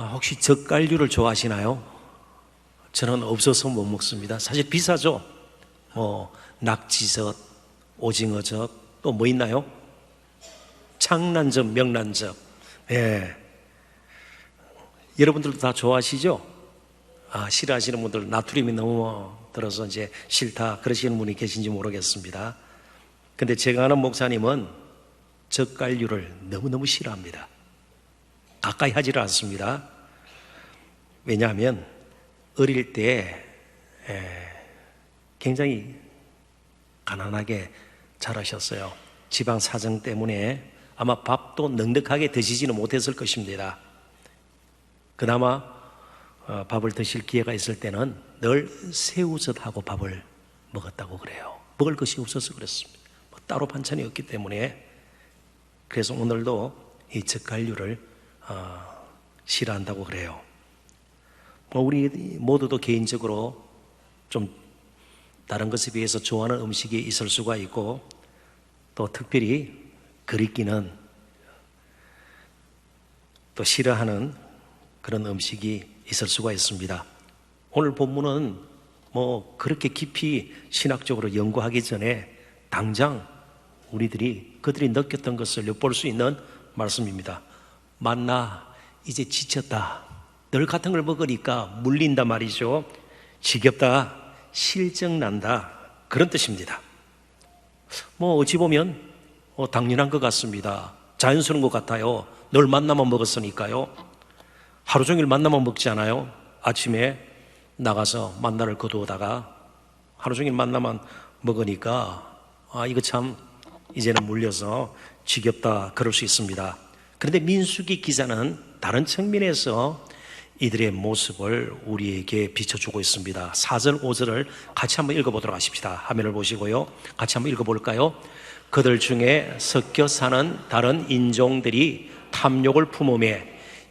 혹시 젓갈류를 좋아하시나요? 저는 없어서 못 먹습니다. 사실 비싸죠? 낙지젓, 오징어젓, 또 뭐 있나요? 창란젓, 명란젓. 예. 여러분들도 다 좋아하시죠? 싫어하시는 분들, 나트륨이 너무 들어서 이제 싫다 그러시는 분이 계신지 모르겠습니다. 근데 제가 아는 목사님은 젓갈류를 너무너무 싫어합니다. 가까이 하지를 않습니다. 왜냐하면 어릴 때 굉장히 가난하게 자라셨어요. 지방 사정 때문에 아마 밥도 넉넉하게 드시지는 못했을 것입니다. 그나마 밥을 드실 기회가 있을 때는 늘 새우젓하고 밥을 먹었다고 그래요. 먹을 것이 없어서 그렇습니다. 따로 반찬이 없기 때문에. 그래서 오늘도 이 젓갈류를 싫어한다고 그래요. 우리 모두도 개인적으로 좀 다른 것에 비해서 좋아하는 음식이 있을 수가 있고, 또 특별히 그립기는 또 싫어하는 그런 음식이 있을 수가 있습니다. 오늘 본문은 그렇게 깊이 신학적으로 연구하기 전에 당장 그들이 느꼈던 것을 엿볼 수 있는 말씀입니다. 만나 이제 지쳤다. 늘 같은 걸 먹으니까 물린다 말이죠. 지겹다, 실증난다, 그런 뜻입니다. 어찌 보면 당연한 것 같습니다. 자연스러운 것 같아요. 늘 만나만 먹었으니까요. 하루 종일 만나만 먹지 않아요? 아침에 나가서 만나를 거두다가 하루 종일 만나만 먹으니까 이거 참 이제는 물려서 지겹다 그럴 수 있습니다. 그런데 민수기 기자는 다른 측면에서 이들의 모습을 우리에게 비춰주고 있습니다. 4절, 5절을 같이 한번 읽어보도록 하십시다. 화면을 보시고요. 같이 한번 읽어볼까요? 그들 중에 섞여 사는 다른 인종들이 탐욕을 품으며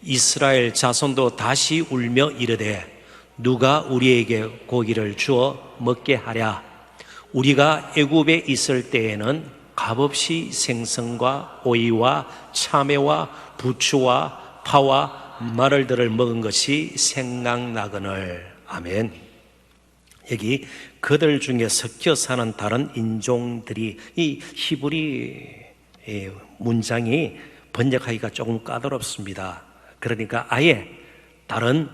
이스라엘 자손도 다시 울며 이르되 누가 우리에게 고기를 주어 먹게 하랴. 우리가 애굽에 있을 때에는 값없이 생선과 오이와 참외와 부추와 파와 마늘들을 먹은 것이 생각나거늘. 아멘. 여기 그들 중에 섞여 사는 다른 인종들이, 이 히브리 문장이 번역하기가 조금 까다롭습니다. 그러니까 아예 다른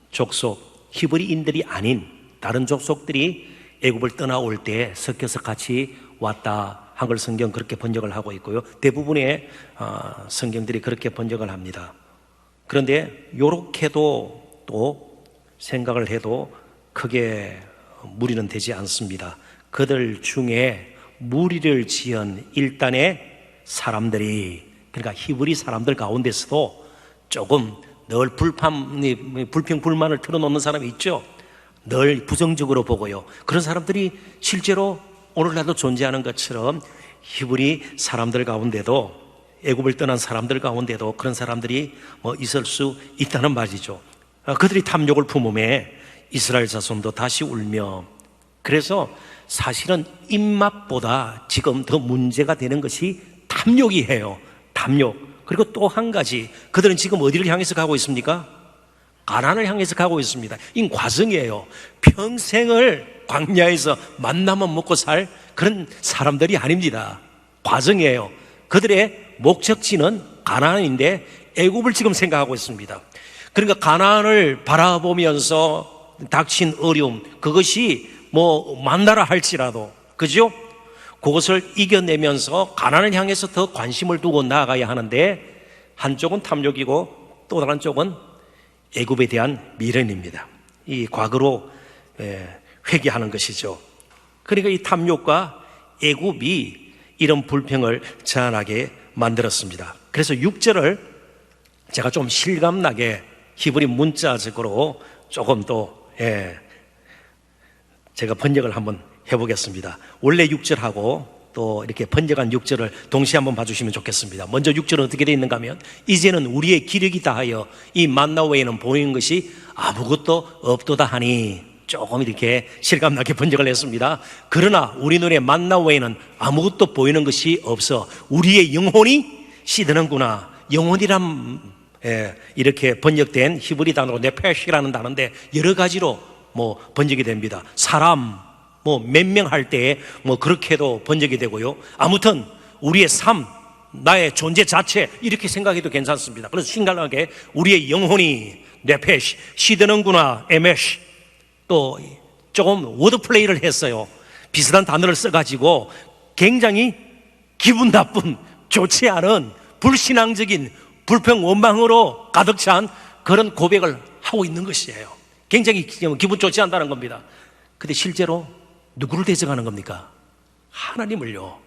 족속, 히브리인들이 아닌 다른 족속들이 애굽을 떠나올 때 섞여서 같이 왔다 한 걸 성경 그렇게 번역을 하고 있고요. 대부분의 성경들이 그렇게 번역을 합니다. 그런데 요렇게도 또 생각을 해도 크게 무리는 되지 않습니다. 그들 중에 무리를 지은 일단의 사람들이, 그러니까 히브리 사람들 가운데서도 조금 늘 불평 불만을 털어놓는 사람이 있죠. 늘 부정적으로 보고요. 그런 사람들이 실제로 오늘날도 존재하는 것처럼 히브리 사람들 가운데도, 애굽을 떠난 사람들 가운데도 그런 사람들이 있을 수 있다는 말이죠. 그들이 탐욕을 품음에 이스라엘 자손도 다시 울며. 그래서 사실은 입맛보다 지금 더 문제가 되는 것이 탐욕이에요. 탐욕. 그리고 또 한 가지, 그들은 지금 어디를 향해서 가고 있습니까? 가나안을 향해서 가고 있습니다. 이 과정이에요. 평생을 광야에서 만나만 먹고 살 그런 사람들이 아닙니다. 과정이에요. 그들의 목적지는 가나안인데 애굽을 지금 생각하고 있습니다. 그러니까 가나안을 바라보면서 닥친 어려움, 그것이 만나라 할지라도, 그죠? 그것을 이겨내면서 가나안을 향해서 더 관심을 두고 나아가야 하는데, 한쪽은 탐욕이고 또 다른 쪽은 애굽에 대한 미련입니다. 이 과거로 회귀하는 것이죠. 그러니까 이 탐욕과 애굽이 이런 불평을 자아나게 만들었습니다. 그래서 6절을 제가 좀 실감나게 히브리 문자적으로 조금 또 제가 번역을 한번 해보겠습니다. 원래 6절하고 또 이렇게 번역한 6절을 동시에 한번 봐주시면 좋겠습니다. 먼저 6절은 어떻게 되어 있는가 하면, 이제는 우리의 기력이 다하여 이 만나 외에는 보이는 것이 아무것도 없도다 하니, 조금 이렇게 실감나게 번역을 했습니다. 그러나 우리 눈에 만나 외에는 아무것도 보이는 것이 없어 우리의 영혼이 시드는구나. 영혼이란 이렇게 번역된 히브리 단어로 네페시라는 단어인데 여러 가지로 번역이 됩니다. 사람 몇 명 할 때에 그렇게도 번역이 되고요. 아무튼 우리의 삶, 나의 존재 자체 이렇게 생각해도 괜찮습니다. 그래서 신랄하게 우리의 영혼이 네페시, 시드는구나 에메시, 또 조금 워드플레이를 했어요. 비슷한 단어를 써가지고 굉장히 기분 나쁜, 좋지 않은 불신앙적인 불평 원망으로 가득 찬 그런 고백을 하고 있는 것이에요. 굉장히 기분 좋지 않다는 겁니다. 근데 실제로 누구를 대적하는 겁니까? 하나님을요.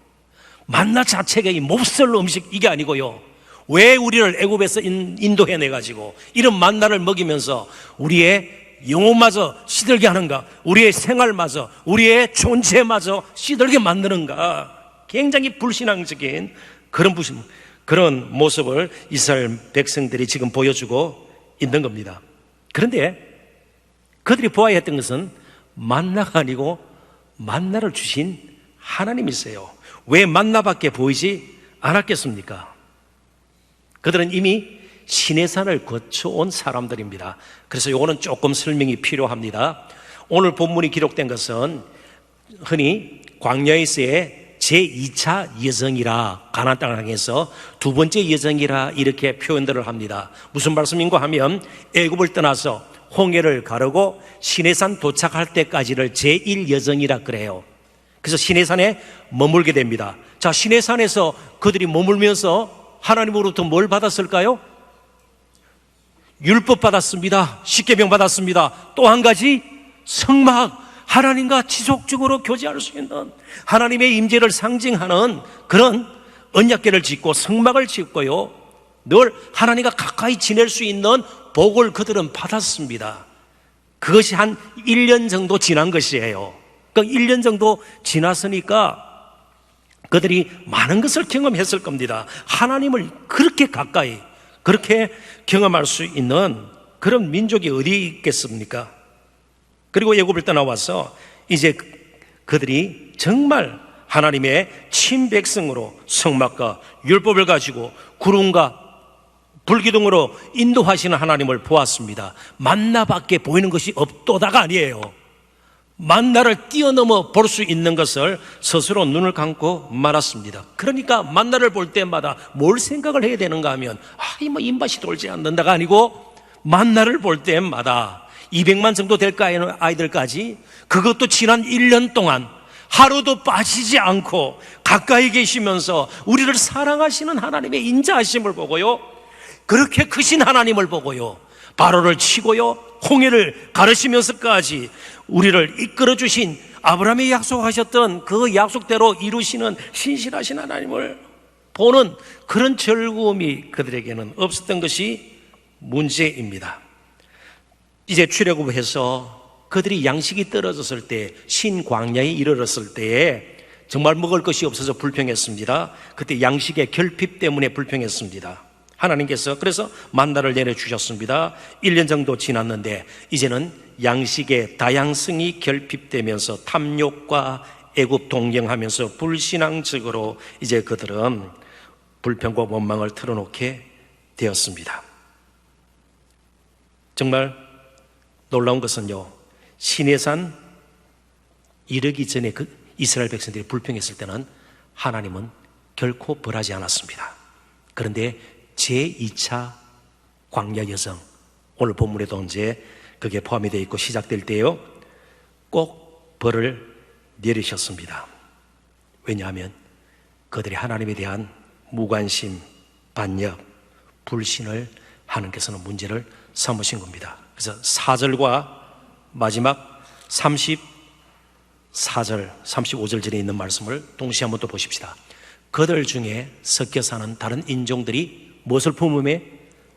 만나 자체가 이 몹쓸 음식 이게 아니고요. 왜 우리를 애굽에서 인도해내가지고 이런 만나를 먹이면서 우리의 영혼마저 시들게 하는가, 우리의 생활마저, 우리의 존재마저 시들게 만드는가. 굉장히 불신앙적인 그런 모습을 이스라엘 백성들이 지금 보여주고 있는 겁니다. 그런데 그들이 보아야 했던 것은 만나가 아니고 만나를 주신 하나님이세요. 왜 만나밖에 보이지 않았겠습니까? 그들은 이미 시내산을 거쳐온 사람들입니다. 그래서 이거는 조금 설명이 필요합니다. 오늘 본문이 기록된 것은 흔히 광야에서의 제2차 여정이라, 가나안 땅을 향해서 두 번째 여정이라 이렇게 표현들을 합니다. 무슨 말씀인가 하면 애굽을 떠나서 홍해를 가르고 시내산 도착할 때까지를 제1 여정이라 그래요. 그래서 시내산에 머물게 됩니다. 자, 시내산에서 그들이 머물면서 하나님으로부터 뭘 받았을까요? 율법 받았습니다. 십계명 받았습니다. 또 한 가지 성막, 하나님과 지속적으로 교제할 수 있는 하나님의 임재를 상징하는 그런 언약궤를 짓고 성막을 짓고요, 늘 하나님과 가까이 지낼 수 있는 복을 그들은 받았습니다. 그것이 한 1년 정도 지난 것이에요. 그러니까 1년 정도 지났으니까 그들이 많은 것을 경험했을 겁니다. 하나님을 그렇게 가까이, 그렇게 경험할 수 있는 그런 민족이 어디 있겠습니까? 그리고 애굽을 떠나와서 이제 그들이 정말 하나님의 친백성으로 성막과 율법을 가지고 구름과 불기둥으로 인도하시는 하나님을 보았습니다. 만나밖에 보이는 것이 없도다가 아니에요. 만나를 뛰어넘어 볼 수 있는 것을 스스로 눈을 감고 말았습니다. 그러니까 만나를 볼 때마다 뭘 생각을 해야 되는가 하면 입맛이 돌지 않는다가 아니고, 만나를 볼 때마다 200만 정도 될까 하는 아이들까지, 그것도 지난 1년 동안 하루도 빠지지 않고 가까이 계시면서 우리를 사랑하시는 하나님의 인자하심을 보고요, 그렇게 크신 하나님을 보고요, 바로를 치고요, 홍해를 가르시면서까지 우리를 이끌어주신, 아브라함이 약속하셨던 그 약속대로 이루시는 신실하신 하나님을 보는 그런 즐거움이 그들에게는 없었던 것이 문제입니다. 이제 출애굽해서 그들이 양식이 떨어졌을 때, 신광야에 이르렀을 때에 정말 먹을 것이 없어서 불평했습니다. 그때 양식의 결핍 때문에 불평했습니다. 하나님께서 그래서 만나를 내려주셨습니다. 1년 정도 지났는데 이제는 양식의 다양성이 결핍되면서 탐욕과 애굽 동경하면서 불신앙적으로 이제 그들은 불평과 원망을 털어놓게 되었습니다. 정말 놀라운 것은요, 시내산 이르기 전에 그 이스라엘 백성들이 불평했을 때는 하나님은 결코 벌하지 않았습니다. 그런데 제2차 광야 여정, 오늘 본문에도 이제 그게 포함이 되어 있고 시작될 때요, 꼭 벌을 내리셨습니다. 왜냐하면 그들이 하나님에 대한 무관심, 반역, 불신을 하나님께서는 문제를 삼으신 겁니다. 그래서 4절과 마지막 34절, 35절 전에 있는 말씀을 동시에 한번 또 보십시다. 그들 중에 섞여 사는 다른 인종들이 무엇을 품음에?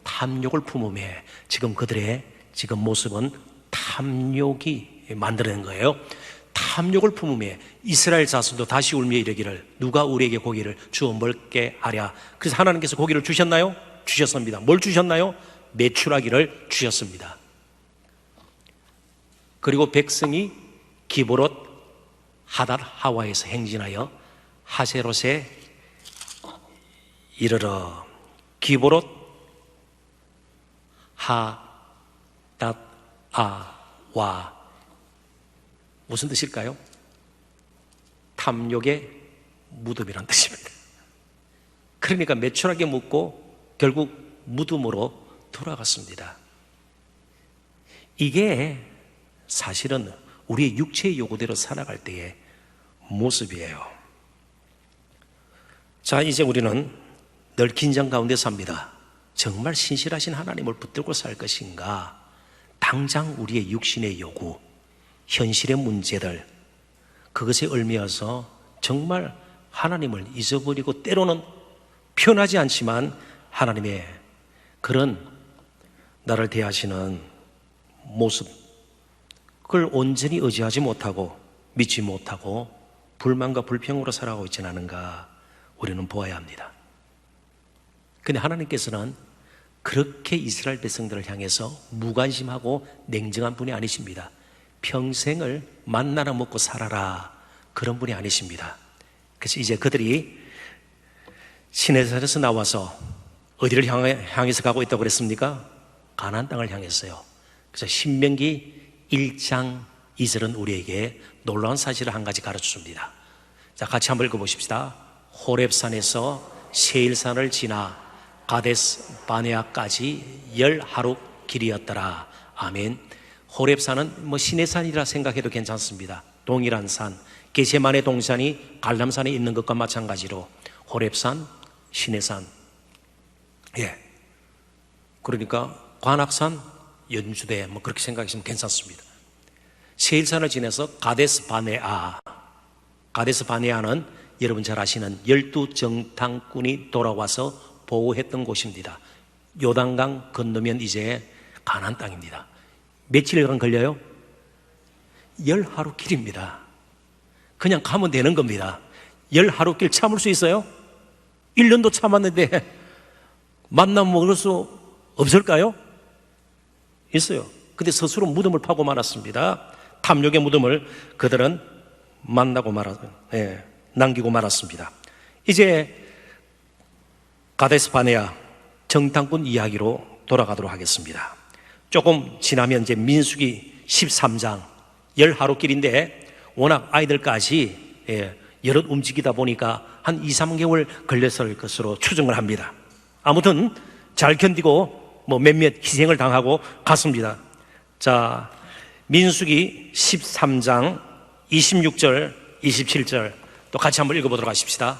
탐욕을 품음에. 지금 그들의 지금 모습은 탐욕이 만들어낸 거예요. 탐욕을 품음에 이스라엘 자손도 다시 울며 이르기를 누가 우리에게 고기를 주어 먹게 하랴. 그래서 하나님께서 고기를 주셨나요? 주셨습니다. 뭘 주셨나요? 메추라기를 주셨습니다. 그리고 백성이 기브롯 하닷 하와에서 행진하여 하세롯에 이르러 기브롯 하닷아와 무슨 뜻일까요? 탐욕의 무덤이란 뜻입니다. 그러니까 매출하게 묻고 결국 무덤으로 돌아갔습니다. 이게 사실은 우리의 육체의 요구대로 살아갈 때의 모습이에요. 자, 이제 우리는 늘 긴장 가운데 삽니다. 정말 신실하신 하나님을 붙들고 살 것인가? 당장 우리의 육신의 요구, 현실의 문제들, 그것에 얽매여서 정말 하나님을 잊어버리고 때로는 편하지 않지만 하나님의 그런 나를 대하시는 모습, 그걸 온전히 의지하지 못하고 믿지 못하고 불만과 불평으로 살아가고 있지는 않은가 우리는 보아야 합니다. 그런데 하나님께서는 그렇게 이스라엘 백성들을 향해서 무관심하고 냉정한 분이 아니십니다. 평생을 만나나 먹고 살아라 그런 분이 아니십니다. 그래서 이제 그들이 시내산에서 나와서 어디를 향해서 가고 있다고 그랬습니까? 가나안 땅을 향했어요. 그래서 신명기 1장 2절은 우리에게 놀라운 사실을 한 가지 가르쳐줍니다. 자, 같이 한번 읽어보십시다. 호렙산에서 세일산을 지나 가데스 바네아까지 10하루 길이었더라. 아멘. 호렙산은 시내산이라 생각해도 괜찮습니다. 동일한 산, 게세만의 동산이 갈람산에 있는 것과 마찬가지로 호렙산, 시내산. 예. 그러니까 관악산, 연주대 그렇게 생각하시면 괜찮습니다. 세일산을 지나서 가데스 바네아. 가데스 바네아는 여러분 잘 아시는 12정탐꾼이 돌아와서 보호했던 곳입니다. 요단강 건너면 이제 가나안 땅입니다. 며칠간 걸려요? 10하루 길입니다. 그냥 가면 되는 겁니다. 10하루 길 참을 수 있어요? 1년도 참았는데 만나면 먹을 수 없을까요? 있어요. 근데 스스로 무덤을 파고 말았습니다. 탐욕의 무덤을 그들은 남기고 말았습니다. 이제 가데스 바네아 정탐꾼 이야기로 돌아가도록 하겠습니다. 조금 지나면 이제 민수기 13장 10하루 길인데 워낙 아이들까지 여럿 움직이다 보니까 한 2, 3개월 걸렸을 것으로 추정을 합니다. 아무튼 잘 견디고 몇몇 희생을 당하고 갔습니다. 자, 민수기 13장 26절, 27절 또 같이 한번 읽어보도록 하십시다.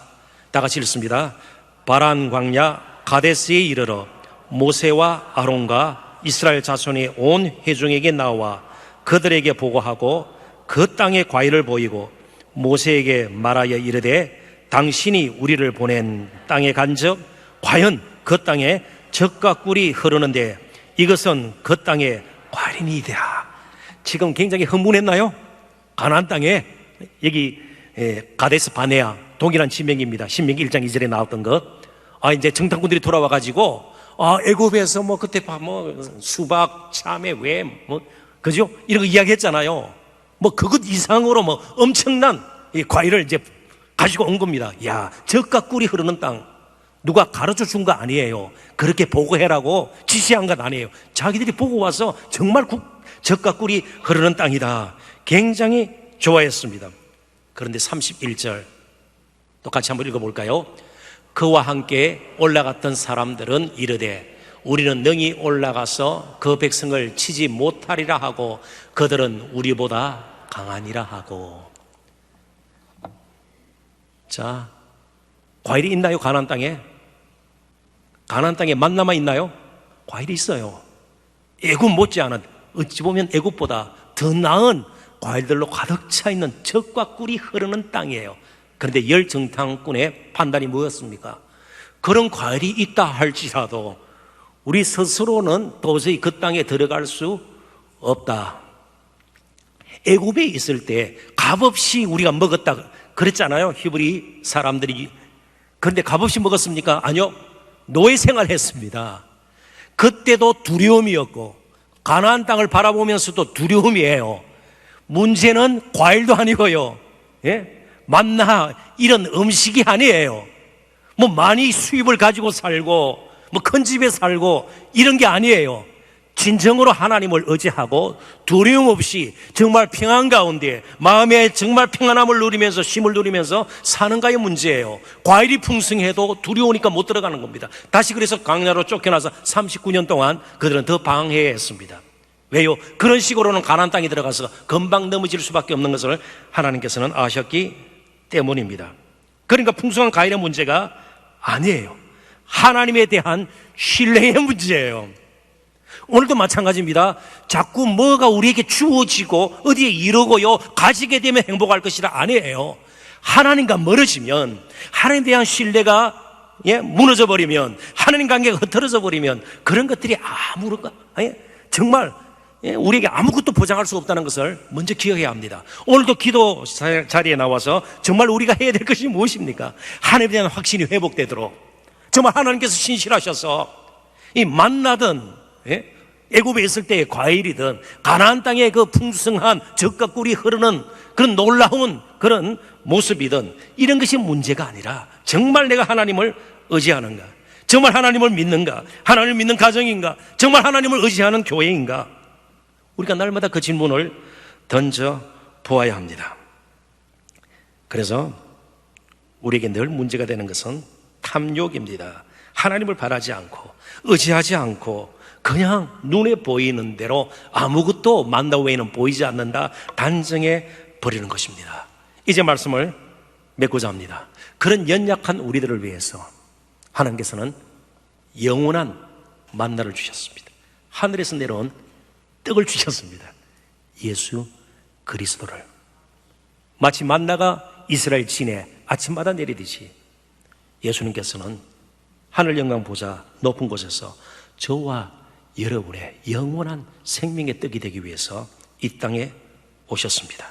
다 같이 읽습니다. 바란 광야 가데스에 이르러 모세와 아론과 이스라엘 자손이 온 회중에게 나와 그들에게 보고하고 그 땅의 과일을 보이고 모세에게 말하여 이르되 당신이 우리를 보낸 땅에 간즉 과연 그 땅에 젖과 꿀이 흐르는데 이것은 그 땅의 과일이니이다. 지금 굉장히 흥분했나요? 가나안 땅에 여기 가데스 바네아 동일한 지명입니다. 신명기 1장 2절에 나왔던 것. 이제 정탐꾼들이 돌아와가지고 애굽에서 그때 수박, 참외, 그죠? 이런 거 이야기했잖아요. 그것 이상으로 엄청난 이 과일을 이제 가지고 온 겁니다. 야, 젖과 꿀이 흐르는 땅. 누가 가르쳐 준 거 아니에요. 그렇게 보고해라고 지시한 건 아니에요. 자기들이 보고 와서 정말 젖과 꿀이 흐르는 땅이다. 굉장히 좋아했습니다. 그런데 31절 똑같이 한번 읽어볼까요? 그와 함께 올라갔던 사람들은 이르되 우리는 능히 올라가서 그 백성을 치지 못하리라 하고 그들은 우리보다 강하니라 하고. 자, 과일이 있나요? 가나안 땅에? 가나안 땅에 만나만 있나요? 과일이 있어요. 애굽 못지않은, 어찌 보면 애굽보다 더 나은 과일들로 가득 차 있는 젖과 꿀이 흐르는 땅이에요. 그런데 열 정탐꾼의 판단이 뭐였습니까? 그런 과일이 있다 할지라도 우리 스스로는 도저히 그 땅에 들어갈 수 없다. 애굽에 있을 때 값없이 우리가 먹었다 그랬잖아요. 히브리 사람들이. 그런데 값없이 먹었습니까? 아니요. 노예 생활했습니다. 그때도 두려움이었고 가나안 땅을 바라보면서도 두려움이에요. 문제는 과일도 아니고요. 예? 만나 이런 음식이 아니에요. 많이 수입을 가지고 살고 큰 집에 살고 이런 게 아니에요. 진정으로 하나님을 의지하고 두려움 없이 정말 평안 가운데 마음에 정말 평안함을 누리면서 쉼을 누리면서 사는가의 문제예요. 과일이 풍성해도 두려우니까 못 들어가는 겁니다. 다시 그래서 광야로 쫓겨나서 39년 동안 그들은 더 방해해야 했습니다. 왜요? 그런 식으로는 가나안 땅에 들어가서 금방 넘어질 수밖에 없는 것을 하나님께서는 아셨기 때문입니다. 그러니까 풍성한 과일의 문제가 아니에요. 하나님에 대한 신뢰의 문제예요. 오늘도 마찬가지입니다. 자꾸 뭐가 우리에게 주어지고 어디에 이르고요 가지게 되면 행복할 것이라 아니에요. 하나님과 멀어지면, 하나님에 대한 신뢰가 무너져 버리면, 하나님 관계가 흐트러져 버리면 그런 것들이 정말 우리에게 아무것도 보장할 수 없다는 것을 먼저 기억해야 합니다. 오늘도 기도 자리에 나와서 정말 우리가 해야 될 것이 무엇입니까? 하나님에 대한 확신이 회복되도록 정말 하나님께서 신실하셔서 이 만나든 애굽에 있을 때의 과일이든 가나안 땅의 그 풍성한 젖과 꿀이 흐르는 그런 놀라운 그런 모습이든 이런 것이 문제가 아니라 정말 내가 하나님을 의지하는가, 정말 하나님을 믿는가, 하나님을 믿는 가정인가, 정말 하나님을 의지하는 교회인가, 우리가 날마다 그 질문을 던져 보아야 합니다. 그래서 우리에게 늘 문제가 되는 것은 탐욕입니다. 하나님을 바라지 않고 의지하지 않고 그냥 눈에 보이는 대로 아무것도 만나 외에는 보이지 않는다 단정해 버리는 것입니다. 이제 말씀을 맺고자 합니다. 그런 연약한 우리들을 위해서 하나님께서는 영원한 만나를 주셨습니다. 하늘에서 내려온 떡을 주셨습니다. 예수 그리스도를. 마치 만나가 이스라엘 진에 아침마다 내리듯이 예수님께서는 하늘 영광 보좌 높은 곳에서 저와 여러분의 영원한 생명의 떡이 되기 위해서 이 땅에 오셨습니다.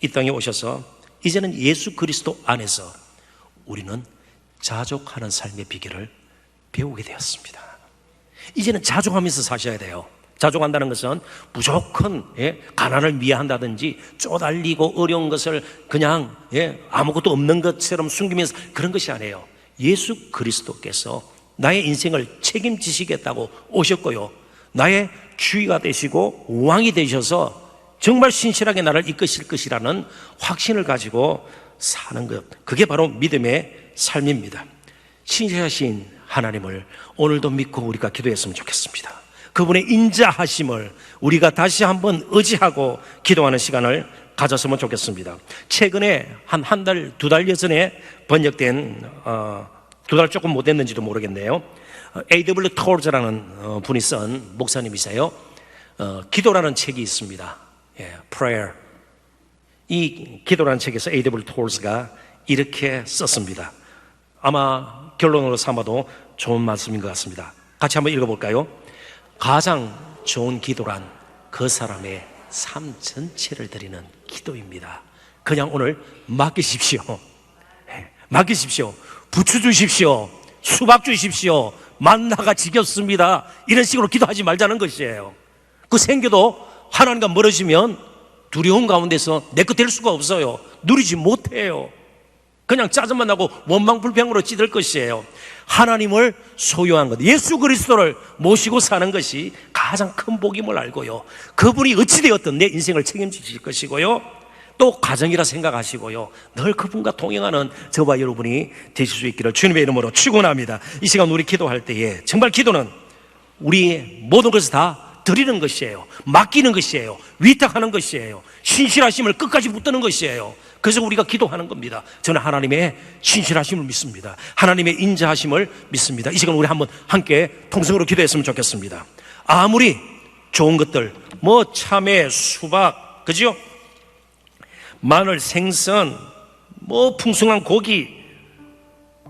이 땅에 오셔서 이제는 예수 그리스도 안에서 우리는 자족하는 삶의 비결을 배우게 되었습니다. 이제는 자족하면서 사셔야 돼요. 자족한다는 것은 무조건 가난을 미화한다든지 쪼달리고 어려운 것을 그냥 아무것도 없는 것처럼 숨기면서 그런 것이 아니에요. 예수 그리스도께서 나의 인생을 책임지시겠다고 오셨고요, 나의 주의가 되시고 왕이 되셔서 정말 신실하게 나를 이끄실 것이라는 확신을 가지고 사는 것, 그게 바로 믿음의 삶입니다. 신실하신 하나님을 오늘도 믿고 우리가 기도했으면 좋겠습니다. 그분의 인자하심을 우리가 다시 한번 의지하고 기도하는 시간을 가졌으면 좋겠습니다. 최근에 한 달, 두 달 전에 번역된 2달 조금 못 됐는지도 모르겠네요. A.W. 톨즈라는 분이 쓴 목사님이세요. 기도라는 책이 있습니다. Prayer. 이 기도라는 책에서 A.W. 톨즈가 이렇게 썼습니다. 아마 결론으로 삼아도 좋은 말씀인 것 같습니다. 같이 한번 읽어볼까요? 가장 좋은 기도란 그 사람의 삶 전체를 드리는 기도입니다. 그냥 오늘 맡기십시오. 맡기십시오. 부추 주십시오. 수박 주십시오. 만나가 지겹습니다. 이런 식으로 기도하지 말자는 것이에요. 그 생겨도 하나님과 멀어지면 두려움 가운데서 내 것 될 수가 없어요. 누리지 못해요. 그냥 짜증만 나고 원망불평으로 찌들 것이에요. 하나님을 소유한 것, 예수 그리스도를 모시고 사는 것이 가장 큰 복임을 알고요, 그분이 어찌되었든 내 인생을 책임지실 것이고요, 또 가정이라 생각하시고요, 늘 그분과 동행하는 저와 여러분이 되실 수 있기를 주님의 이름으로 축원합니다. 이 시간 우리 기도할 때에 정말 기도는 우리의 모든 것을 다 드리는 것이에요. 맡기는 것이에요. 위탁하는 것이에요. 신실하심을 끝까지 붙드는 것이에요. 그래서 우리가 기도하는 겁니다. 저는 하나님의 신실하심을 믿습니다. 하나님의 인자하심을 믿습니다. 이 시간 우리 한번 함께 통성으로 기도했으면 좋겠습니다. 아무리 좋은 것들, 뭐 참외, 수박, 그죠? 마늘, 생선, 뭐 풍성한 고기,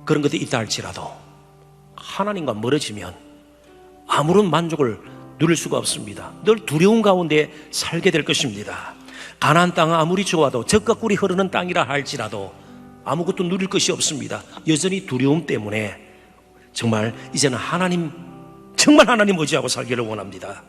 그런 것들이 있다 할지라도 하나님과 멀어지면 아무런 만족을 누릴 수가 없습니다. 늘 두려움 가운데 살게 될 것입니다. 가나안 땅은 아무리 좋아도 젖과 꿀이 흐르는 땅이라 할지라도 아무것도 누릴 것이 없습니다. 여전히 두려움 때문에 정말 이제는 정말 하나님 의지하고 살기를 원합니다.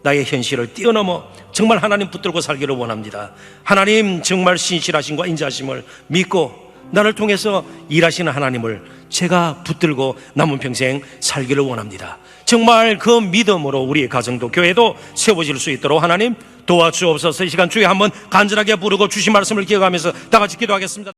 나의 현실을 뛰어넘어 정말 하나님 붙들고 살기를 원합니다. 하나님 정말 신실하심과 인자하심을 믿고 나를 통해서 일하시는 하나님을 제가 붙들고 남은 평생 살기를 원합니다. 정말 그 믿음으로 우리의 가정도 교회도 세워질 수 있도록 하나님 도와주옵소서. 이 시간 주에 한번 간절하게 부르고 주신 말씀을 기억하면서 다 같이 기도하겠습니다.